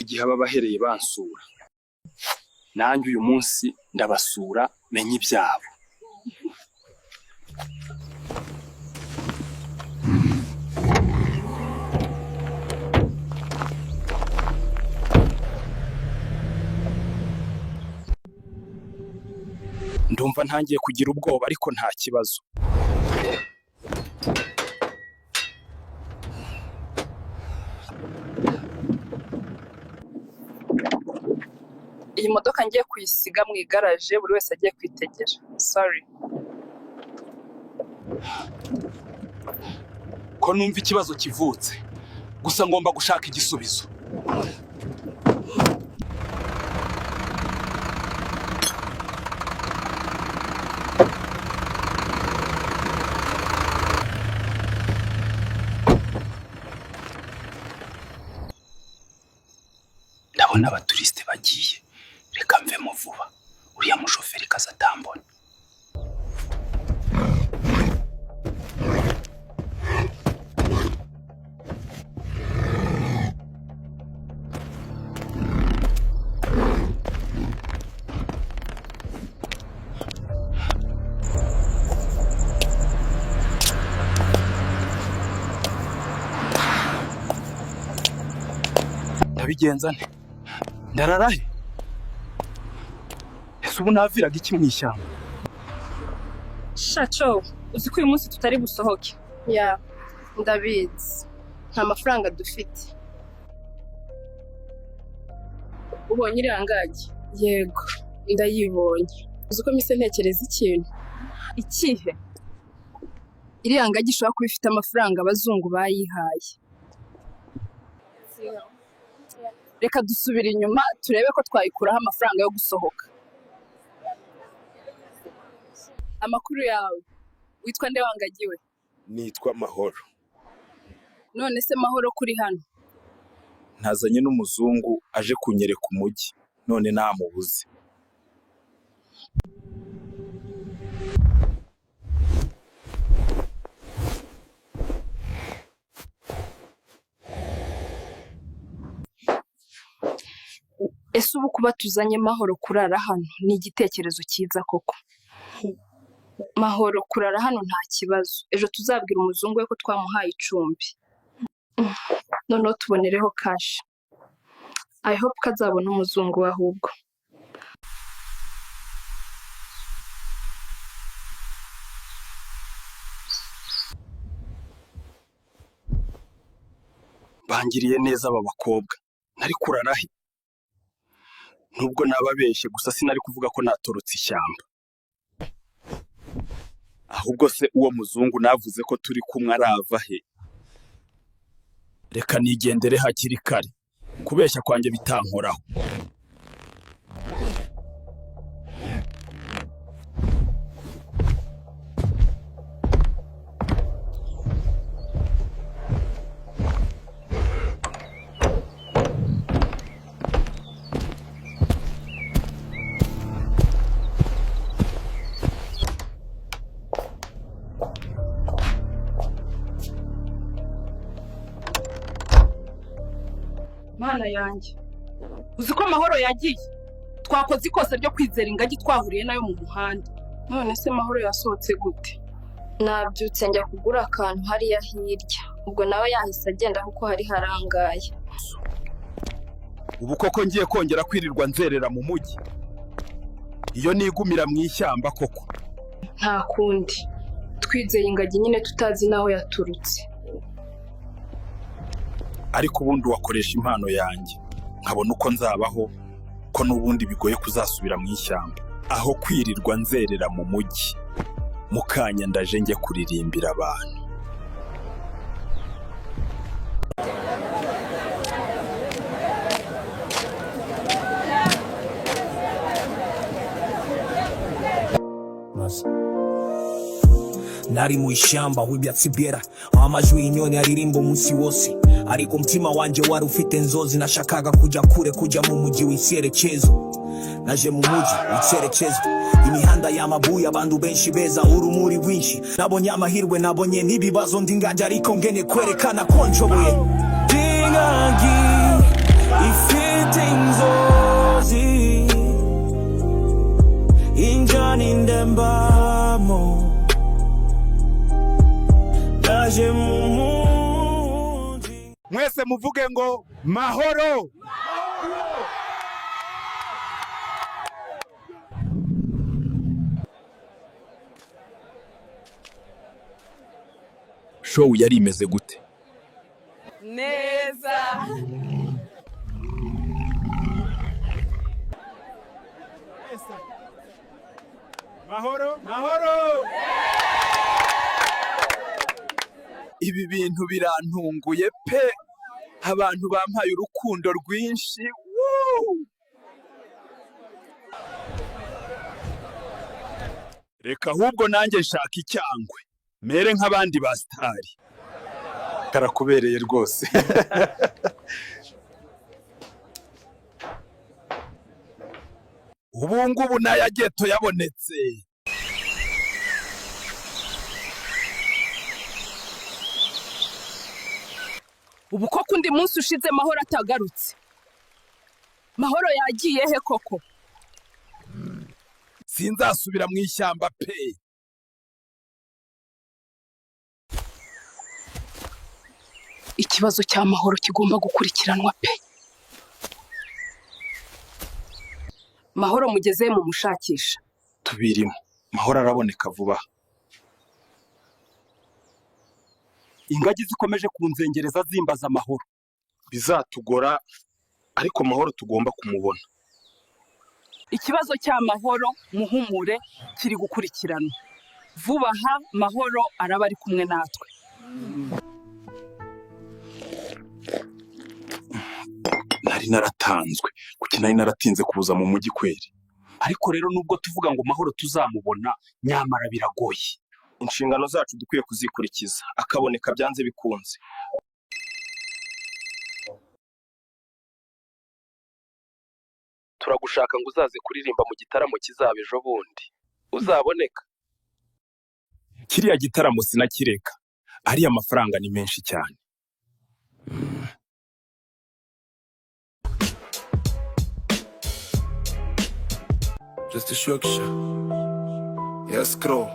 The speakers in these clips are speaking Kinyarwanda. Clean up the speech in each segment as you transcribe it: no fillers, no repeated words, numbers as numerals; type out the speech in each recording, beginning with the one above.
igihe aba bahereye bansura, nanjye uyu munsi ndabasura menye ibyabo. Ndumva ntangiye kugira ubwoba ariko nta kibazo. Iyi modoka ngiye kuyisiga mu igaraje, buri wese agiye kwitegera. Sorry. Ko numva ikibazo kivutse, gusa ngomba gushaka igisubizo. Ndabona abaturiste bagiye, reka mvemo vuba, uriya mushoferi kazatambona. Ndabigenza nte? Ndararahe? Ese ubu naviraga iki mu ishyamba? Shacho, uzi ko uyu munsi tutari gusohoke? Ya, ndabizi. Nta mafaranga dufite. Ubonye iriya ngagi? Yego, ndayibonye. Uzi ko mise ntekereza ikintu? Ikihe? Iriya ngagi ishobora kuba ifite amafaranga abazungu bayihaye. Reka dusubire inyuma turebe ko twayikuraho amafaranga yo gusohoka. Amakuru yawe, witwa nde wangagiwe? Nitwa Mahoro. None se Mahoro kuri hano? Ntazanye n'umuzungu aje kunyereka umujyi, none namubuze. Ese ubu kuba tuzanye Mahoro kurara hano ni igitekerezo cyiza koko? Mahoro kurara hano nta kibazo, ejo tuzabwira umuzungu we ko twamuhaye icumbi. Noneho tubonereho cash. I hope kazabona umuzungu we ahubwo. Bangiriye neza aba bakobwa, nari kurarahe? Nubwo nababeshye gusa sinari kuvuga ko natorotse ishyamba. Ahubwo se uwo muzungu navuze ko turi kumwe arava he? Reka nigendere hakiri kare, kubeshya kwanjye bitankoraho. Mana yanjye, uzi ko Mahoro yagiye? Twakoze ikosa ryo kwizera ingagi twahuriye nayo mu muhanda. None se Mahoro yasohotse gute? Nabyutse njya kugura akantu hariya hirya, ubwo nawe yahise agenda kuko hari harangaye. Ubu koko ngiye kongera kwirirwa nzerera mu mujyi? Iyo nigumira mu ishyamba koko? Nta kundi, twizeye ingagi nyine tutazi naho yaturutse. Ariko ubundi wakoresha impano yanjye nkabona uko nzabaho, ko n'ubundi bigoye kuzasubira mu ishyamba, aho kwirirwa nzerera mu mujyi. Mukanya ndaje njye kuririmbira abantu. Nari mu ishyamba w'ibyatsi byera, amajwi y'inyoni aririmba umunsi wose, ariko umutima wanjye wari ufite inzozi. Nashakaga kujya kure, kujya mu mujyi w'icyerekezo. Naje mu mujyi w'icyerekezo, imihanda y'amabuye, abantu benshi beza, urumuri rwinshi. Nabonye amahirwe, nabonye n'ibibazo, ndi nganje ariko ngene kwerekana ko nshoboye. Ingagi ifite muvuge ngo mahoro. Show yari imeze gute? Neza. Mahoro, mahoro. Ibi bintu birantunguye pe. Abantu bampaye urukundo rwinshi. Reka ahubwo nanjye nshaka icyangwe. Mere nk'abandi ba stari. Karakubereye rwose. Ubu ngubu n'aya geto yabonetse. Ubu koko undi munsi ushize Mahoro atagarutse. Mahoro yagiye he koko? Sinzasubira mu ishyamba pe. Ikibazo cya Mahoro kigomba gukurikiranwa pe. Mahoro mugeze mu mushakisha. Tubirimo. Mahoro araboneka vuba. Ingagi zikomeje kunzengereza zimbaza Mahoro. Bizatugora ariko Mahoro tugomba kumubona. Ikibazo cya Mahoro muhumure kiri gukurikirana. Vuba aha Mahoro araba ari kumwe natwe. Nari naratanzwe kuki nari naratinze kuza mu mujyi kweri. Ariko rero nubwo tuvuga ngo Mahoro tuzamubona nyamara biragoye. Inshingano zacu dukwiye kuzikurikiza akaboneka byanze bikunze. Turagushaka ngo uzaze kuririmba mu gitaramo kizaba ejo bundi. Uzaboneka. Kiriya gitaramo sinakireka. Ariya mafaranga ni menshi cyane. Just a structure. Yes, crow.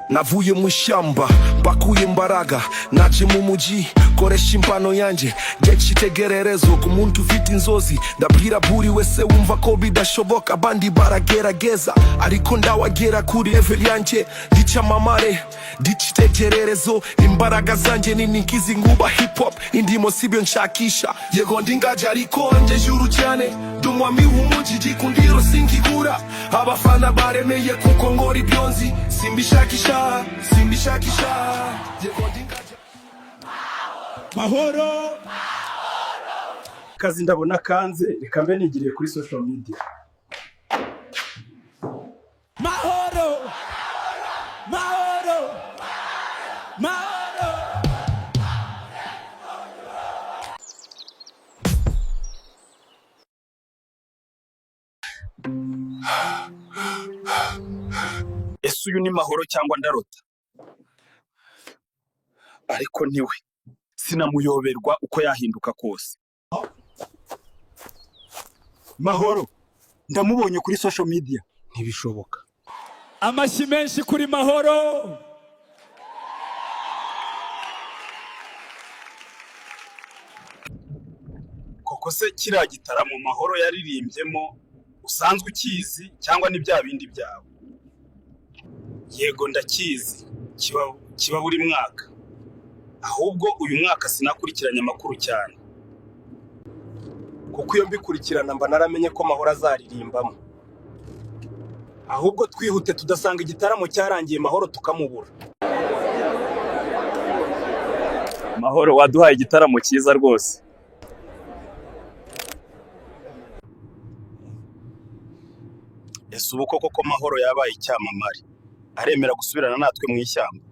Navuye mu ishyamba mbakuye imbaraga naje mu mujyi koresha impano yanjye cyitegererezo ku muntu ufite inzozi ndabwira buri wese wumva ko bidashoboka abandi baragerageza ariko ndawagera kuri level yanjye dicamamare dicitegererezo imbaraga zanjye nini nkizi nguba hip hop indimo sibyo nshakisha yego ndingaje ariko nje juru cyane dumwami w'umujyi gikundiro singigura abafana baremeye kuko ngora ibyonzi simbishakisha yego ndingaje Mahoro. Kazi ndabona kanze reka mbe nigiriye kuri social media. Mahoro. Mahoro. Mahoro. Ese uyu ni Mahoro cyangwa ndarota? Ariko niwe. Sinamuyoberwa uko yahinduka kose. Mahoro. Ndamubonye kuri social media. Ntibishoboka. Amashyi menshi kuri Mahoro. Koko se kiriya gitaramo Mahoro yaririmbyemo usanzwe ukizi cyangwa ni bya bindi byawe? Yego ndakizi. Kiba buri mwaka. Ahubwo uyu mwaka sinakurikiranye amakuru cyane. Kuko iyo mbikurikirana mba naramenye ko Mahoro azaririmbamo. Ahubwo twihute tudasanga igitaramo cyarangiye Mahoro tukamubura. Mahoro waduhaye igitaramo cyiza rwose. Ese ubu koko Mahoro yabaye icyamamare. Aremera gusubirana natwe mu ishyamba.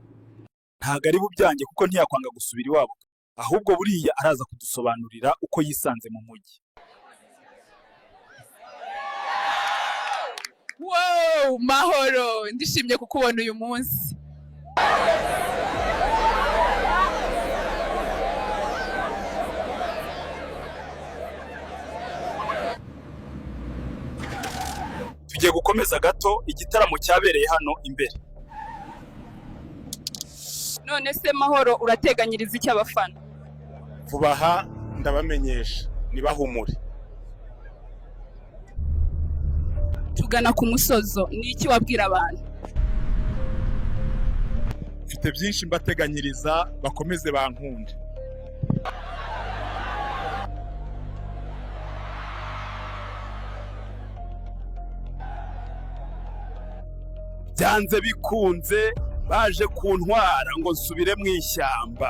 Ntago ari bubyange kuko ntiyakwanga gusubira iwabo. Ahubwo buriya araza kudusobanurira uko yisanze mu mujyi. Wow, Mahoro, ndishimye kukubona uyu munsi. Tugiye gukomeza gato igitaramo cyabereye hano imbere. None se Mahoro urateganyiriza iki abafana? vuba aha ndabamenyesha ntibahumure. tugana ku musozo, ni iki wabwira abantu? mfite byinshi mbateganyiriza, bakomeze bankunde. byanze bikunze baje kuntwara ngo nsubire mu ishyamba.